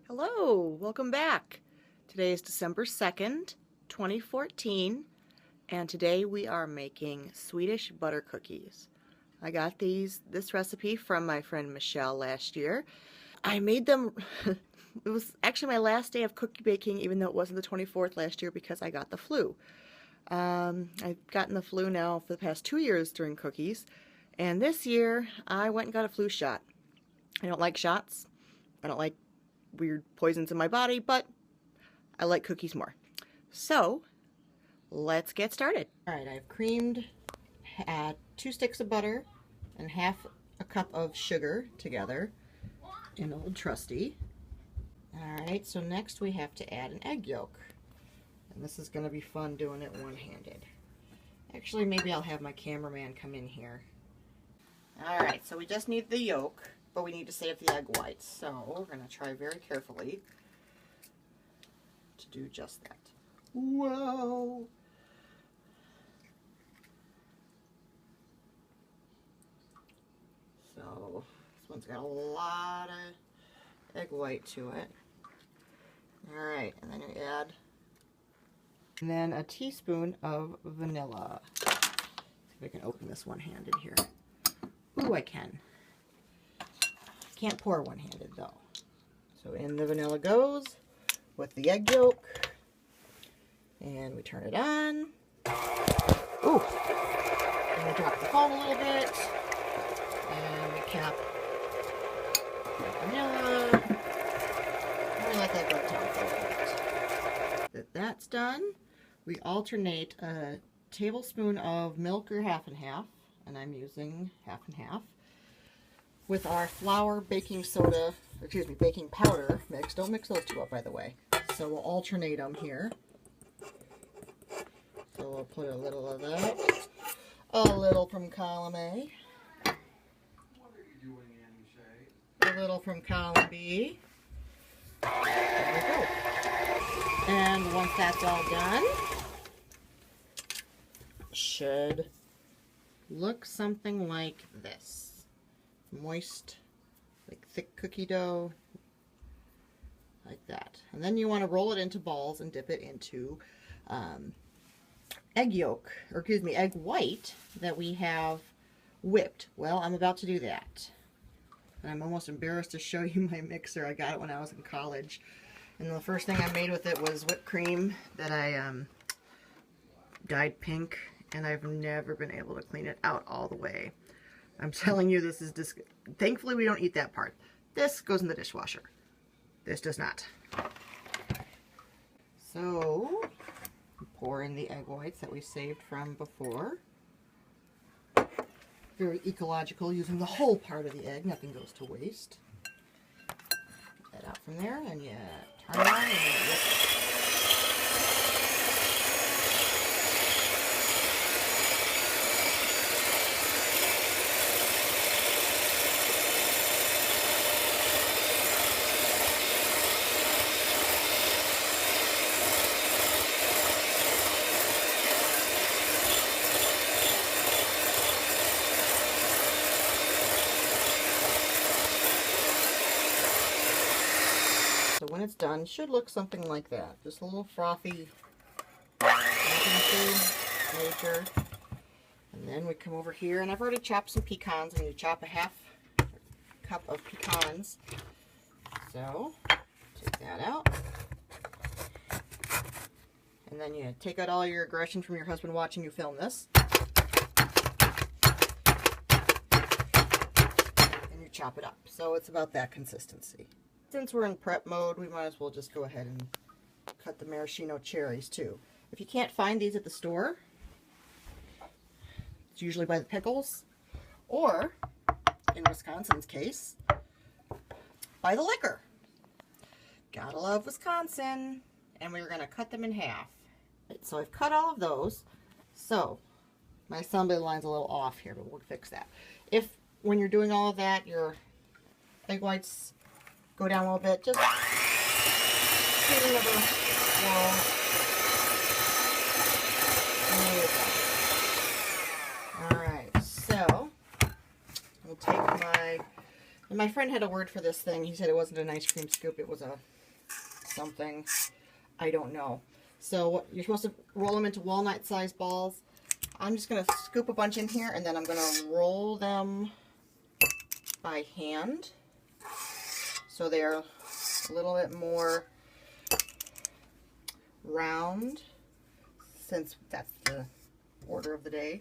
Hello, welcome back. Today is December 2nd, 2014, and today we are making Swedish butter cookies. I got this recipe from my friend Michelle last year. I made them, it was actually my last day of cookie baking, even though it wasn't the 24th last year because I got the flu. I've gotten the flu now for the past 2 years during cookies, and this year I went and got a flu shot. I don't like shots. I don't like weird poisons in my body, but I like cookies more. So let's get started. All right, I've creamed 2 sticks of butter and half a cup of sugar together in Old Trusty. All right, so next we have to add an egg yolk. And this is going to be fun doing it one-handed. Actually, maybe I'll have my cameraman come in here. All right, so we just need the yolk, but we need to save the egg whites. So we're going to try very carefully to do just that. Whoa! So this one's got a lot of egg white to it. All right, and then you add a teaspoon of vanilla. Let's see if I can open this one-handed here. Ooh, I can. Can't pour one-handed though. So in the vanilla goes with the egg yolk, and we turn it on. Ooh! And we drop the foam a little bit, and we cap the vanilla. And we let that go down for a bit. That's done. We alternate a tablespoon of milk or half and half, and I'm using half and half, with our flour, baking powder mix. Don't mix those two up, by the way. So we'll alternate them here. So we'll put a little of that, a little from column A, What are you doing, Annie Shay? a little from column B. There we go. And once that's all done, should look something like this. Moist, like thick cookie dough, like that. And then you want to roll it into balls and dip it into egg white that we have whipped. Well, I'm about to do that. And I'm almost embarrassed to show you my mixer. I got it when I was in college. And the first thing I made with it was whipped cream that I dyed pink, and I've never been able to clean it out all the way. I'm telling you, this is thankfully we don't eat that part. This goes in the dishwasher. This does not. So, pour in the egg whites that we saved from before. Very ecological, using the whole part of the egg. Nothing goes to waste. Get that out from there, and you turn it on and you whip it. So when it's done, it should look something like that. Just a little frothy, nothing too major. And then we come over here, and I've already chopped some pecans, and you chop a half cup of pecans. So take that out. And then you take out all your aggression from your husband watching you film this. And you chop it up. So it's about that consistency. Since we're in prep mode, we might as well just go ahead and cut the maraschino cherries too. If you can't find these at the store, it's usually by the pickles, or in Wisconsin's case, by the liquor. Gotta love Wisconsin. And we're going to cut them in half. So I've cut all of those. So my assembly line's a little off here, but we'll fix that. If when you're doing all of that, your egg whites go down a little bit, just put another wall. Alright, so we'll take my And my friend had a word for this thing. He said it wasn't an ice cream scoop, it was a something. I don't know. So you're supposed to roll them into walnut-sized balls. I'm just going to scoop a bunch in here, and then I'm going to roll them by hand. So they're a little bit more round, since that's the order of the day.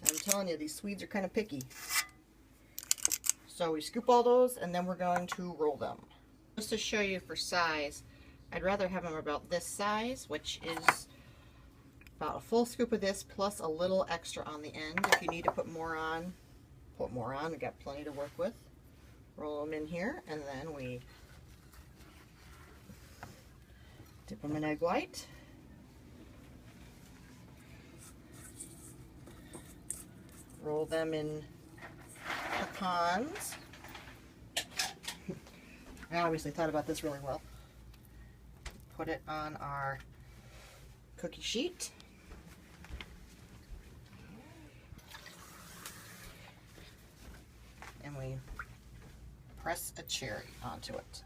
I'm telling you, these Swedes are kind of picky. So we scoop all those, and then we're going to roll them. Just to show you for size, I'd rather have them about this size, which is about a full scoop of this plus a little extra on the end. If you need to put more on, put more on. We've got plenty to work with. Roll them in here, and then we dip them in egg white. Roll them in pecans. I obviously thought about this really well. Put it on our cookie sheet. And we press a cherry onto it.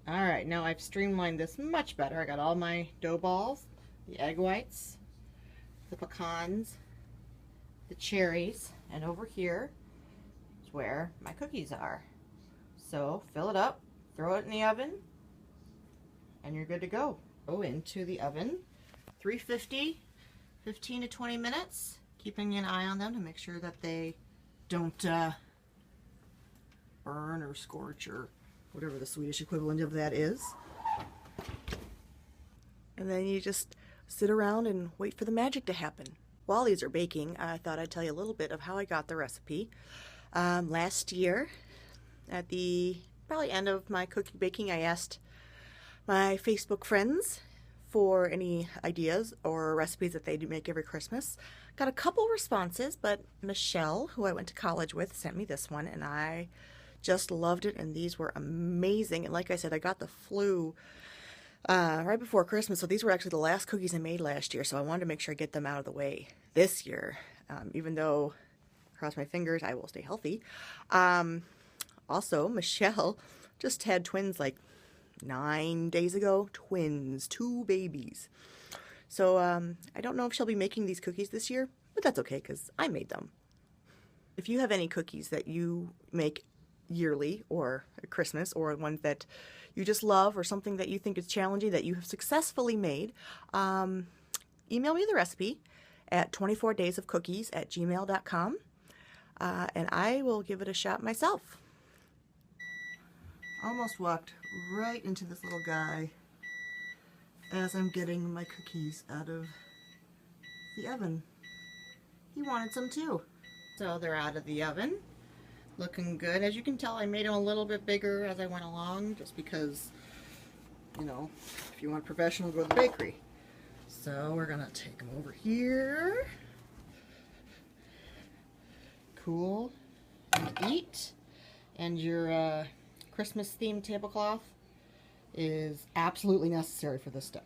Alright, now I've streamlined this much better. I got all my dough balls, the egg whites, the pecans, the cherries, and over here is where my cookies are. So fill it up, throw it in the oven, and you're good to go. Go into the oven, 350, 15 to 20 minutes, keeping an eye on them to make sure that they don't burn or scorch or whatever the Swedish equivalent of that is. And then you just sit around and wait for the magic to happen. While these are baking, I thought I'd tell you a little bit of how I got the recipe. Last year, at the probably end of my cookie baking, I asked my Facebook friends for any ideas or recipes that they do make every Christmas. Got a couple responses, but Michelle, who I went to college with, sent me this one, and I just loved it, and these were amazing. And like I said, I got the flu right before Christmas, so these were actually the last cookies I made last year, so I wanted to make sure I get them out of the way this year, even though, cross my fingers, I will stay healthy. Also, Michelle just had twins like 9 days ago. Twins, 2 babies. So I don't know if she'll be making these cookies this year, but that's okay because I made them. If you have any cookies that you make yearly or at Christmas, or ones that you just love, or something that you think is challenging that you have successfully made, email me the recipe at 24daysofcookies@gmail.com, and I will give it a shot myself. Almost walked right into this little guy as I'm getting my cookies out of the oven. He wanted some too. So they're out of the oven. Looking good. As you can tell, I made them a little bit bigger as I went along, just because, you know, if you want professional, go to the bakery. So we're gonna take them over here. Cool and eat. And your Christmas themed tablecloth is absolutely necessary for this step.